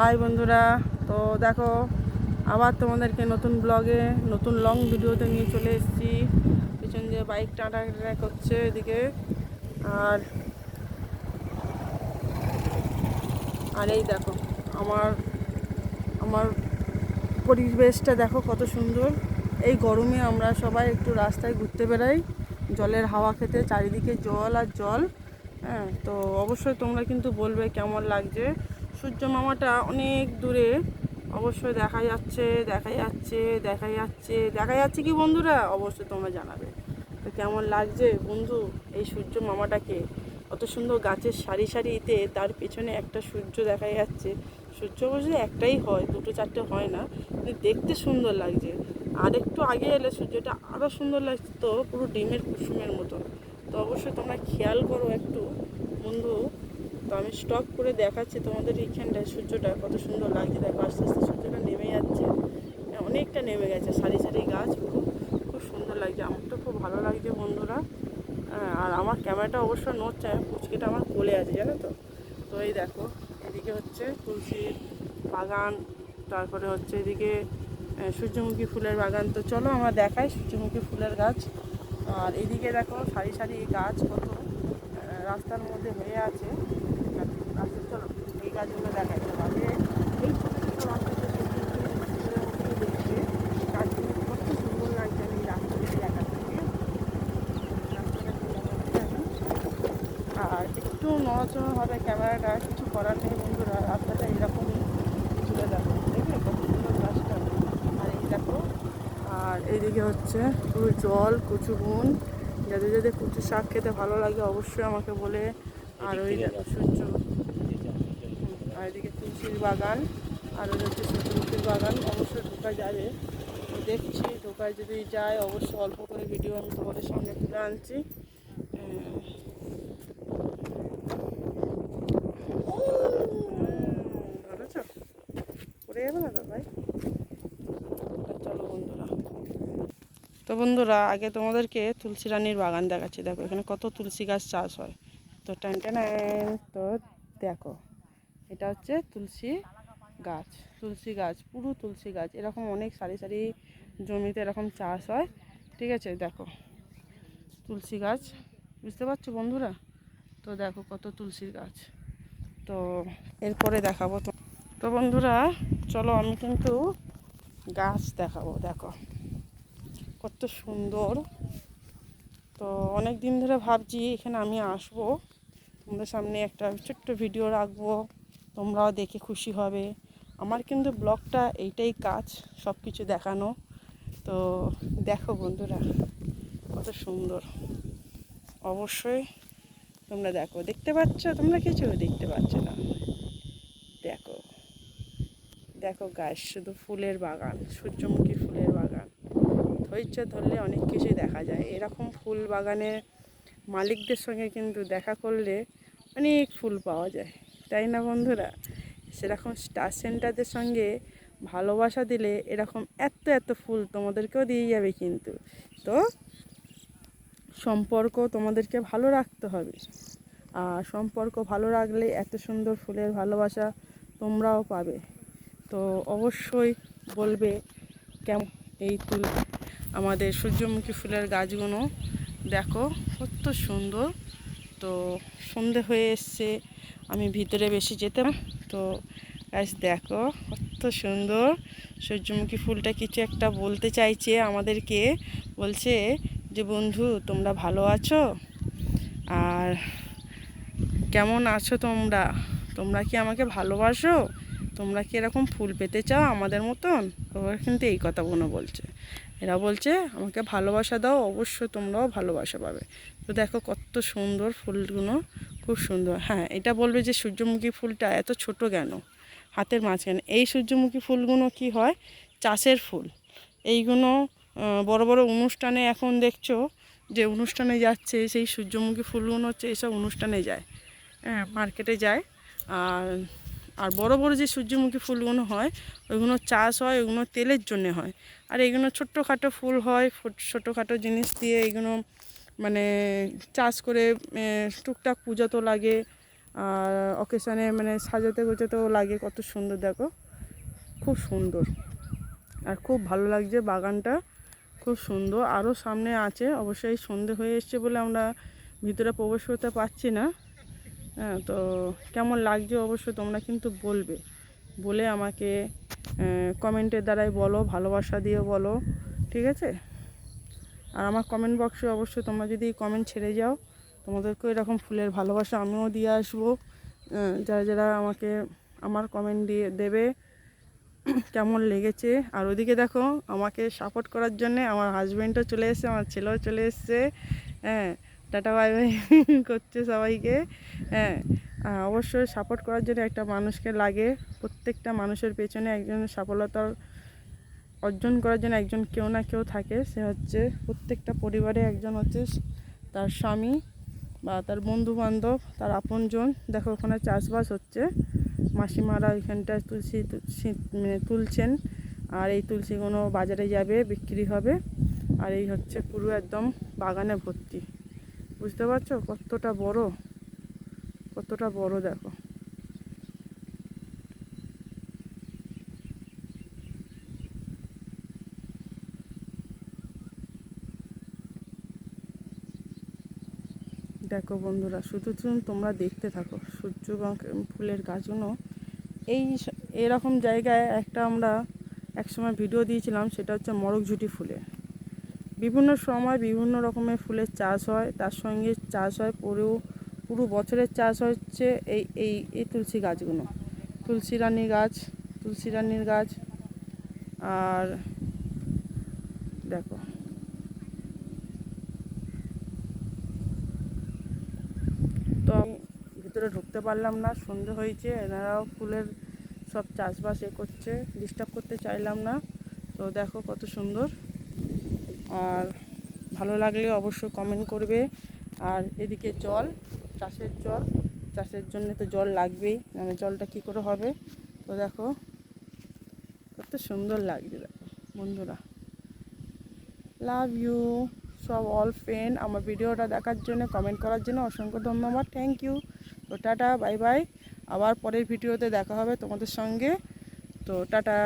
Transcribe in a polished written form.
High বন্ধুরা, তো দেখো আবার তোমাদেরকে নতুন ব্লগে নতুন লং ভিডিওতে নিয়ে চলে এসেছি। পিছন দিয়ে বাইক টাটা করছে এদিকে। আর আর এই দেখো আমার আমার পরিবেশটা দেখো কত সুন্দর। এই গরমে আমরা সবাই একটু রাস্তায় ঘুরতে বেড়াই, জলের হাওয়া খেতে। চারিদিকে জল আর জল। হ্যাঁ, তো অবশ্যই তোমরা কিন্তু বলবে কেমন লাগছে। সূর্য মামাটা অনেক দূরে অবশ্যই দেখা যাচ্ছে, দেখা যাচ্ছে, দেখা যাচ্ছে, দেখা যাচ্ছে কি বন্ধুরা? অবশ্যই তোমরা জানাবে তো কেমন লাগছে বন্ধু এই সূর্য মামাটাকে। কত সুন্দর গাছের সারি সারিতে তার পেছনে একটা সূর্য দেখা যাচ্ছে। সূর্য অবশ্যই একটাই হয়, দুটো চারটে হয় না, কিন্তু দেখতে সুন্দর লাগছে। আর একটু আগে এলে সূর্যটা আরও সুন্দর লাগছে, তো পুরো ডিমের কুসুমের মতো। তো অবশ্যই তোমরা খেয়াল করো একটু বন্ধু। তো আমি স্টপ করে দেখাচ্ছি তোমাদের এইখানটায় সূর্যটা কত সুন্দর লাগছে। দেখো আস্তে আস্তে সূর্যটা নেমে যাচ্ছে, অনেকটা নেমে গেছে, সারি সারি গাছ, খুব সুন্দর লাগছে। আমার তো খুব ভালো লাগছে বন্ধুরা। আর আমার ক্যামেরাটা অবশ্য নড়ছে, পুচকিটা আমার কোলে আছে জানো তো। তো এই দেখো এদিকে হচ্ছে তুলসীর বাগান, তারপরে হচ্ছে এদিকে সূর্যমুখী ফুলের বাগান। তো চলো আমরা দেখাই সূর্যমুখী ফুলের গাছ। আর এদিকে দেখো সারি সারি গাছ কত রাস্তার মধ্যে হয়ে আছে। রাস্তা চলো এই গাছগুলো দেখাই। তো আগে এই ছোটো ছোটো রাস্তাতে দেখতে গাছগুলো কত সুন্দর লাগছে। আমি রাস্তাটা দেখাচ্ছি, রাস্তাটা আর একটু নড়াচড়া হবে ক্যামেরাটা, কিছু করার নেই বন্ধুরা। রাস্তাটা এরকমই কিছুটা দেখো, দেখবে কত সুন্দর গাছটা। আর এই দেখো, আর এইদিকে হচ্ছে পুরো জল, কচু বুন। যাদের যাদের কচু শাক খেতে ভালো লাগে অবশ্যই আমাকে বলে। আর ওই দেখো সূর্য, আর এদিকে তুলসীর বাগান, আর ওই হচ্ছে সূর্যমুখীর বাগান। অবশ্যই ঢোকা যাবে, তো দেখছি ঢোকায় যদি যায় অবশ্যই অল্প করে ভিডিও আমি তোমাদের সামনে তুলে আনছি। ধরেছ পড়ে যাবে না তো ভাই। চলো বন্ধুরা, তো বন্ধুরা আগে তোমাদেরকে তুলসী রানীর বাগান দেখাচ্ছি। দেখো এখানে কত তুলসী গাছ চাষ হয়। তো টান টান, তো দেখো এটা হচ্ছে তুলসী গাছ। তুলসী গাছ, পুরো তুলসী গাছ, এরকম অনেক সারি সারি জমিতে এরকম চাষ হয়। ঠিক আছে, দেখো তুলসী গাছ, বুঝতে পারছো বন্ধুরা? তো দেখো কত তুলসীর গাছ। তো এরপরে দেখাবো তো। তো বন্ধুরা চলো আমি কিন্তু গাছ দেখাবো, দেখো কত সুন্দর। তো অনেক দিন ধরে ভাবছি এখানে আমি আসবো, তোমাদের সামনে একটা ছোট্ট ভিডিও রাখবো, তোমরাও দেখে খুশি হবে। আমার কিন্তু ব্লগটা এইটাই কাজ, সব কিছু দেখানো। তো দেখো বন্ধুরা কত সুন্দর। অবশ্যই তোমরা দেখো, দেখতে পাচ্ছ? তোমরা কিছু দেখতে পাচ্ছ না? দেখো দেখো গাছ, শুধু ফুলের বাগান, সূর্যমুখী ফুলের বাগান। ধৈর্য ধরলে অনেক কিছুই দেখা যায়। এরকম ফুল বাগানের মালিকদের সঙ্গে কিন্তু দেখা করলে অনেক ফুল পাওয়া যায়, তাই না বন্ধুরা? সেরকম স্টার সেন্টারদের সঙ্গে ভালোবাসা দিলে এরকম এত এত ফুল তোমাদেরকেও দিয়ে যাবে কিন্তু। তো সম্পর্ক তোমাদেরকে ভালো রাখতে হবে, আর সম্পর্ক ভালো রাখলে এত সুন্দর ফুলের ভালোবাসা তোমরাও পাবে। তো অবশ্যই বলবে কেমন এই আমাদের সূর্যমুখী ফুলের গাছগুলো। দেখো কত সুন্দর। তো সন্ধে হয়ে এসছে, আমি ভিতরে বেশি যেতে না। তো গাছ দেখো কত সুন্দর। সূর্যমুখী ফুলটা কিছু একটা বলতে চাইছে আমাদেরকে, বলছে যে বন্ধু তোমরা ভালো আছো, আর কেমন আছো তোমরা, তোমরা কি আমাকে ভালোবাসো, তোমরা কি এরকম ফুল পেতে চাও আমাদের মতন? ওরা কিন্তু এই কথাগুলো বলছে। এরা বলছে আমাকে ভালোবাসা দাও, অবশ্যই তোমরাও ভালোবাসা পাবে। তো দেখো কত সুন্দর ফুলগুলো, খুব সুন্দর। হ্যাঁ, এটা বলবে যে সূর্যমুখী ফুলটা এত ছোট কেন হাতের মাঝখানে? এই সূর্যমুখী ফুলগুলো কি হয়, চাষের ফুল। এইগুলো বড় বড় অনুষ্ঠানে এখন দেখছো যে অনুষ্ঠানে যাচ্ছে, সেই সূর্যমুখী ফুলগুলো হচ্ছে এইসব অনুষ্ঠানে যায়, হ্যাঁ মার্কেটে যায়। আর আর বড় বড় যে সূর্যমুখী ফুলগুলো হয় ওইগুলো চাষ হয়, ওইগুলো তেলের জন্যে হয়। আর এইগুলো ছোট্টোখাটো ফুল হয়, ছোটোখাটো জিনিস দিয়ে এইগুলো মানে চাষ করে টুকটাক পুজো তো লাগে। আর অকেশনে মানে সাজাতে গোছাতেও লাগে, কত সুন্দর দেখো, খুব সুন্দর। আর খুব ভালো লাগছে বাগানটা, খুব সুন্দর। আরও সামনে আছে, অবশ্যই সন্ধে হয়ে এসছে বলে আমরা ভিতরে প্রবেশ করতে পারছি না। হ্যাঁ, তো কেমন লাগছে অবশ্যই তোমরা কিন্তু বলবে, বলে আমাকে কমেন্টের দ্বারাই বলো, ভালোবাসা দিয়ে বলো, ঠিক আছে? আর আমার কমেন্ট বক্সে অবশ্যই তোমরা যদি কমেন্ট ছেড়ে যাও, তোমাদেরকেও এরকম ফুলের ভালোবাসা আমিও দিয়ে আসবো। যারা যারা আমাকে আমার কমেন্ট দিয়ে দেবে কেমন লেগেছে। আর ওদিকে দেখো, আমাকে সাপোর্ট করার জন্যে আমার হাজব্যান্ডও চলে এসছে, আমার ছেলেও চলে এসছে। হ্যাঁ, টাটা বাই বাই করছে সবাইকে। হ্যাঁ, অবশ্যই সাপোর্ট করার জন্য একটা মানুষকে লাগে। প্রত্যেকটা মানুষের পেছনে একজন সফলতার অর্জন করার জন্য একজন কেউ না কেউ থাকে। সে হচ্ছে প্রত্যেকটা পরিবারে একজন হচ্ছে তার স্বামী বা তার বন্ধু বান্ধব, তার আপনজন। দেখো ওখানে চাষবাস হচ্ছে, মাসিমারা ওইখানটায় তুলসী মানে তুলছেন। আর এই তুলসীগুলো বাজারে যাবে, বিক্রি হবে। আর এই হচ্ছে পুরো একদম বাগানে ভর্তি, বুঝতে পারছো কতটা বড়, কতটা বড় দেখো। দেখো বন্ধুরা, শুধু তোমরা দেখতে থাকো সূর্যমুখী ফুলের গাছগুলো। এরকম জায়গায় একটা আমরা একসময় ভিডিও দিয়েছিলাম, সেটা হচ্ছে মরকঝুটি ফুলের। বিভিন্ন সময় বিভিন্ন রকমের ফুলের চাষ হয়, তার সঙ্গে চাষ হয় পুরো বছরের চাষ হচ্ছে এই এই এই তুলসী গাছগুলো, তুলসী রানীর গাছ। আর দেখো, তো আমি ভিতরে ঢুকতে পারলাম না, সন্ধে হয়েছে, এনারাও ফুলের সব চাষবাস করছে, ডিস্টার্ব করতে চাইলাম না। তো দেখো কত সুন্দর। আর ভালো লাগলে অবশ্যই কমেন্ট করবে। আর এদিকে চাষের জন্য তো জল লাগবেই, মানে জলটা কী করে হবে। তো দেখো কত সুন্দর লাগছে, দেখো বন্ধুরা। লাভ ইউ সব অল ফ্রেন্ড। আমার ভিডিওটা দেখার জন্য, কমেন্ট করার জন্য অসংখ্য ধন্যবাদ, থ্যাংক ইউ। তো টাটা বাই বাই, আবার পরের ভিডিওতে দেখা হবে তোমাদের সঙ্গে। তো টাটা।